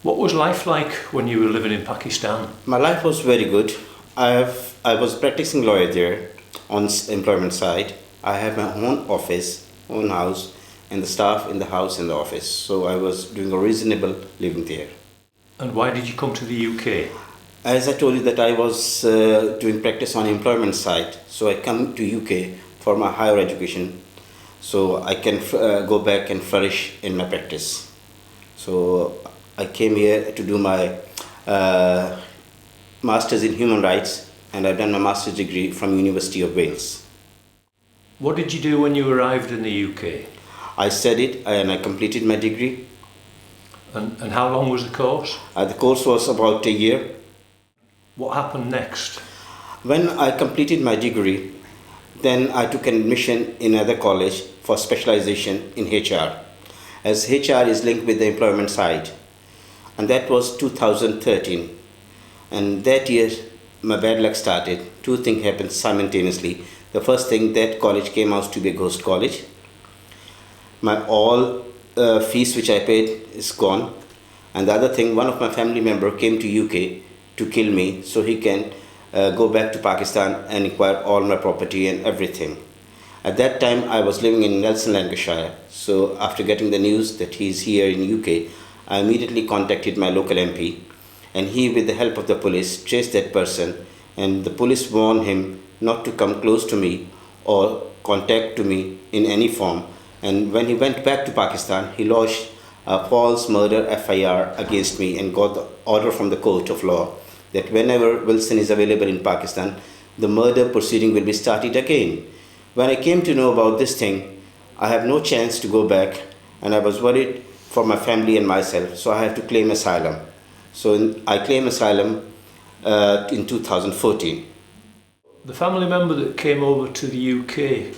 What was life like when you were living in Pakistan? My life was very good. I was practicing lawyer there on employment side. I have my own office, own house, and the staff in the house and the office. So I was doing a reasonable living there. And why did you come to the UK? As I told you that I was doing practice on employment side, so I come to UK for my higher education, so I can go back and flourish in my practice. So I came here to do my Masters in Human Rights, and I've done my master's degree from University of Wales. What did you do when you arrived in the UK? I studied and I completed my degree. And how long was the course? The course was about a year. What happened next? When I completed my degree, then I took an admission in another college for specialization in HR, as HR is linked with the employment side. And that was 2013. And that year, my bad luck started. Two things happened simultaneously. The first thing, that college came out to be a ghost college. My all fees which I paid is gone. And the other thing, one of my family member came to UK to kill me so he can go back to Pakistan and acquire all my property and everything. At that time, I was living in Nelson, Lancashire. So after getting the news that he's here in UK, I immediately contacted my local MP, and he, with the help of the police, chased that person, and the police warned him not to come close to me or contact to me in any form. And when he went back to Pakistan, he lodged a false murder FIR against me and got the order from the court of law that whenever Wilson is available in Pakistan, the murder proceeding will be started again. When I came to know about this thing, I have no chance to go back, and I was worried for my family and myself, so I have to claim asylum. So I claimed asylum in 2014. The family member that came over to the UK,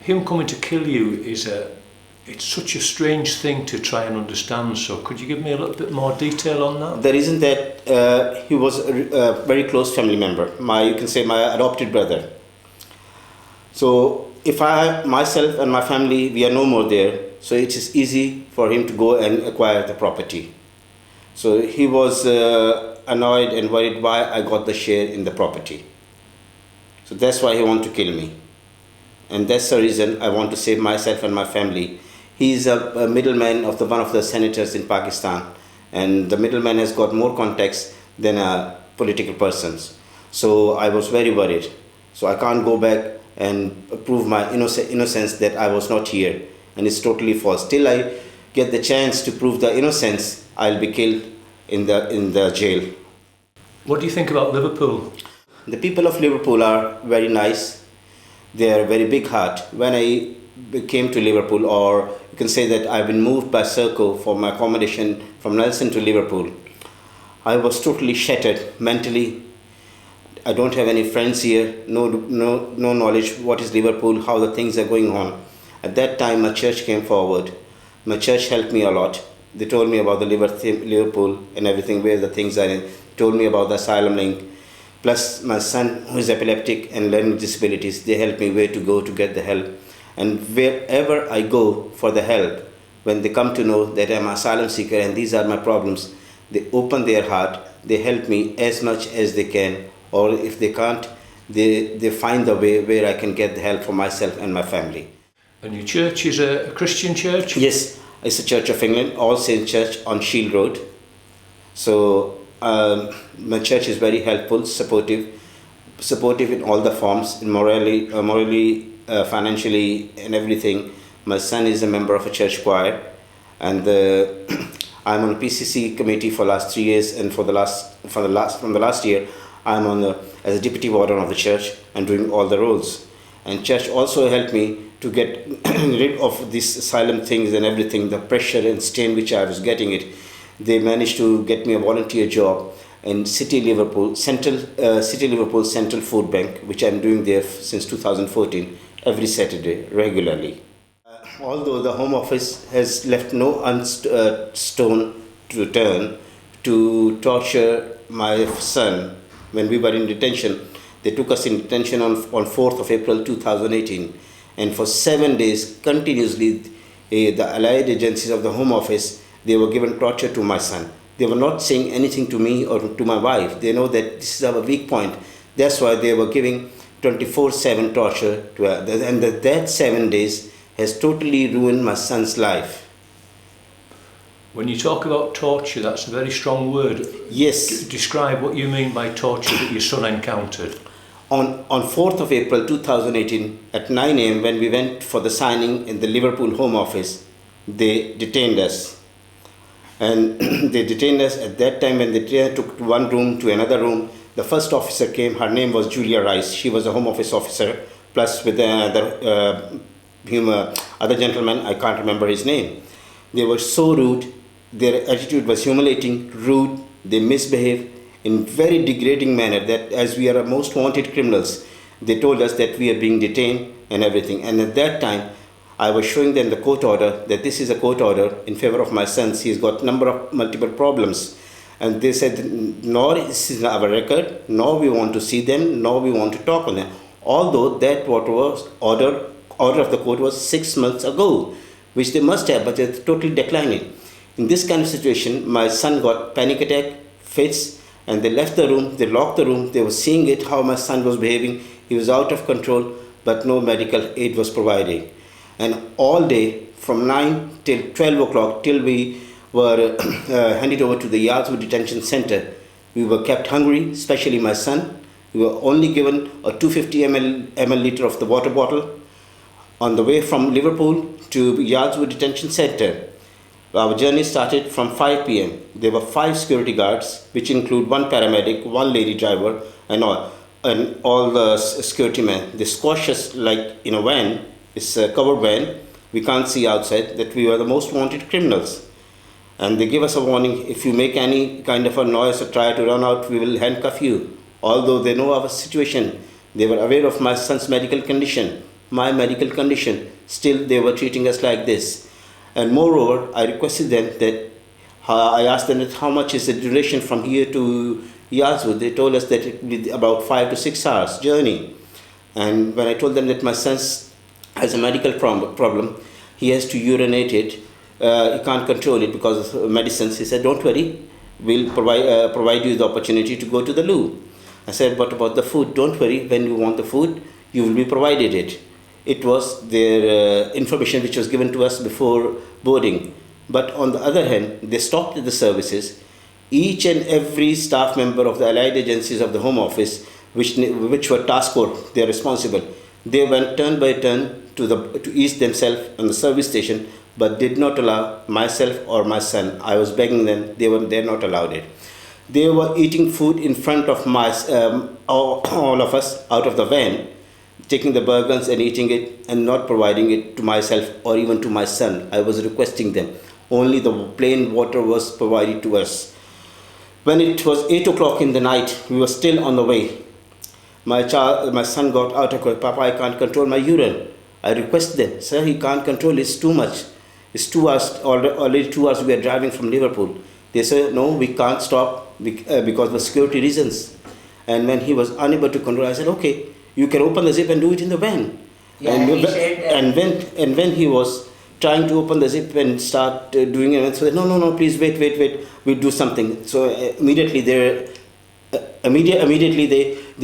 him coming to kill you it's such a strange thing to try and understand. So could you give me a little bit more detail on that? The reason that he was a very close family member, you can say my adopted brother. So if myself and my family, we are no more there, so it is easy for him to go and acquire the property. So he was annoyed and worried why I got the share in the property. So that's why he wanted to kill me. And that's the reason I want to save myself and my family. He is a middleman of one of the senators in Pakistan, and the middleman has got more contacts than political persons. So I was very worried. So I can't go back and prove my innocence that I was not here, and it's totally false. Till I get the chance to prove the innocence, I'll be killed in the jail. What do you think about Liverpool? The people of Liverpool are very nice. They are very big heart. When I came to Liverpool, or you can say that I've been moved by Serco for my accommodation from Nelson to Liverpool, I was totally shattered mentally. I don't have any friends here, no knowledge what is Liverpool, how the things are going on. At that time, my church came forward. My church helped me a lot. They told me about the Liverpool and everything, where the things are in. Told me about the asylum link. Plus my son, who is epileptic and learning disabilities, they helped me where to go to get the help. And wherever I go for the help, when they come to know that I'm an asylum seeker and these are my problems, they open their heart, they help me as much as they can, or if they can't, they find the way where I can get the help for myself and my family. And your church is a Christian church? Yes, it's a Church of England, All Saints Church on Shield Road. So my church is very helpful, supportive in all the forms, morally, financially, and everything. My son is a member of a church choir, and I'm on a PCC committee for last 3 years, and from the last year, I'm as a deputy warden of the church and doing all the roles. And church also helped me to get rid of these asylum things and everything, the pressure and strain which I was getting it. They managed to get me a volunteer job in City Liverpool Central Food Bank, which I'm doing there since 2014, every Saturday regularly. Although the Home Office has left no stone to turn to torture my son when we were in detention. They took us in detention on 4th of April 2018, and for 7 days continuously the allied agencies of the Home Office, they were given torture to my son. They were not saying anything to me or to my wife. They know that this is our weak point. That's why they were giving 24/7 torture to her. And that 7 days has totally ruined my son's life. When you talk about torture, that's a very strong word. Yes. Describe what you mean by torture that your son encountered. On 4th of April 2018 at 9 a.m. when we went for the signing in the Liverpool Home Office, they detained us. And they detained us at that time when they took one room to another room. The first officer came, her name was Julia Rice. She was a Home Office officer, plus with another other gentleman, I can't remember his name. They were so rude, their attitude was humiliating, rude, they misbehaved in very degrading manner, that as we are most wanted criminals, they told us that we are being detained and everything. And at that time, I was showing them the court order, that this is a court order in favor of my son. He's got multiple problems. And they said, nor this is our record, nor we want to see them, nor we want to talk on them. Although that what was order of the court was 6 months ago, which they must have, but they totally declined it. In this kind of situation, my son got panic attack, fits, and they left the room, they locked the room, they were seeing it, how my son was behaving, he was out of control, but no medical aid was provided. And all day, from 9 till 12 o'clock, till we were handed over to the Yardswood Detention Center, we were kept hungry, especially my son. We were only given a 250 ml of the water bottle. On the way from Liverpool to Yardswood Detention Center, our journey started from 5 p.m. There were 5 security guards, which include 1 paramedic, 1 lady driver, and all the security men. They squash us like in a van. It's a covered van. We can't see outside, that we were the most wanted criminals. And they give us a warning, if you make any kind of a noise or try to run out, we will handcuff you. Although they know our situation, they were aware of my son's medical condition, my medical condition, still they were treating us like this. And moreover, I requested them that, I asked them that how much is the duration from here to Yardswood. They told us that it would be about 5 to 6 hours journey. And when I told them that my son has a medical problem, he has to urinate it, he can't control it because of medicines. He said, don't worry, we'll provide you the opportunity to go to the loo. I said, what about the food? Don't worry, when you want the food, you will be provided it. It was their information which was given to us before boarding. But on the other hand, they stopped the services. Each and every staff member of the allied agencies of the Home Office, which were task force, they are responsible. They went turn by turn to ease themselves on the service station, but did not allow myself or my son. I was begging them, they're not allowed it. They were eating food in front of all of us out of the van, taking the burgers and eating it and not providing it to myself or even to my son. I was requesting them. Only the plain water was provided to us. When it was 8 o'clock in the night, we were still on the way. My son got out of court. Papa, I can't control my urine. I request them, sir, he can't control, it's too much. It's 2 hours, already 2 hours we are driving from Liverpool. They said, no, we can't stop because of security reasons. And when he was unable to control, I said, okay, you can open the zip and do it in the van. Yeah, and when he was trying to open the zip and start doing it, so no, please wait, we'll do something. So immediately they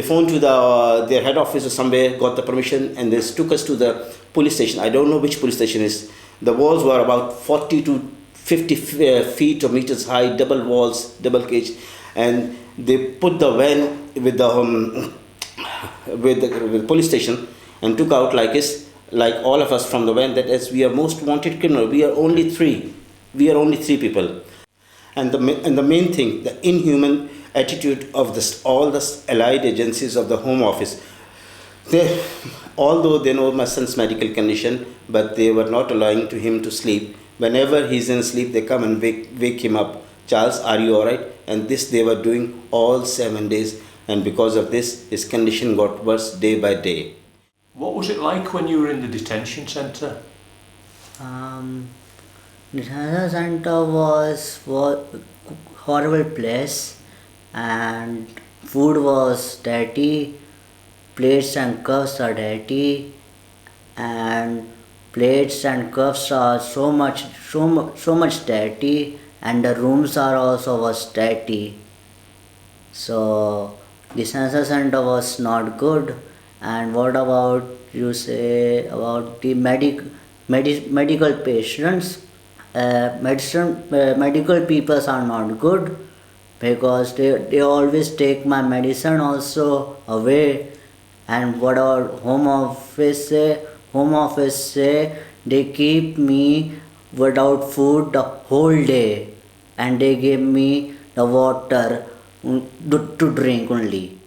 phoned to their head office or somewhere, got the permission, and they took us to the police station. I don't know which police station is. The walls were about 40 to 50 feet or meters high, double walls, double cage, and they put the van with the police station and took out like all of us from the van, that as we are most wanted criminal, we are only three people. And the main thing, the inhuman attitude of all the allied agencies of the Home Office. Although they know my son's medical condition, but they were not allowing to him to sleep. Whenever he's in sleep, they come and wake him up. Charles, are you all right? And this they were doing all 7 days. And because of this, his condition got worse day by day. What was it like when you were in the detention centre? Detention center was horrible place, and food was dirty, plates and cups are dirty, and plates and cups are so much dirty, and the rooms are also was dirty. So the cancer center was not good. And what about you say about the medical patients? Medical peoples are not good because they always take my medicine also away. And what about home office say? Home office say they keep me without food the whole day, and they give me the water to drink only.